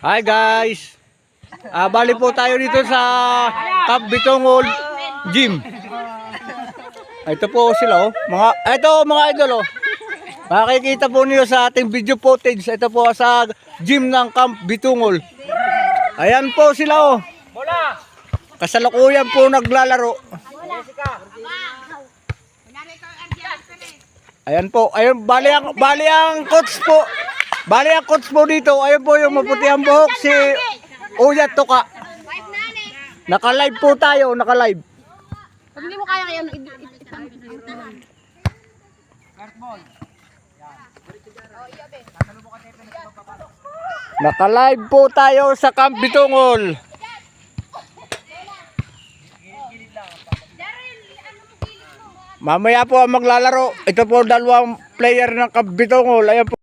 Hi guys. Bali po tayo dito sa Camp Bitongol Gym. Ito po sila mga idol oh. Makikita po niyo sa ating video footage. Ito po sa gym ng Camp Bitongol. Ayan po sila oh. Kasalukuyan po naglalaro. Ayan po, ayun bali ang coach po. Bali ang coach po dito, ayun po yung maputi ang buhok si Uya Tuka. Naka-live po tayo, naka-live. Pag hindi mo kaya ngayon, Naka-live po tayo sa Camp Bitongol. Mamaya po ang maglalaro. Ito po dalawang player ng Camp Bitongol. Ayan po.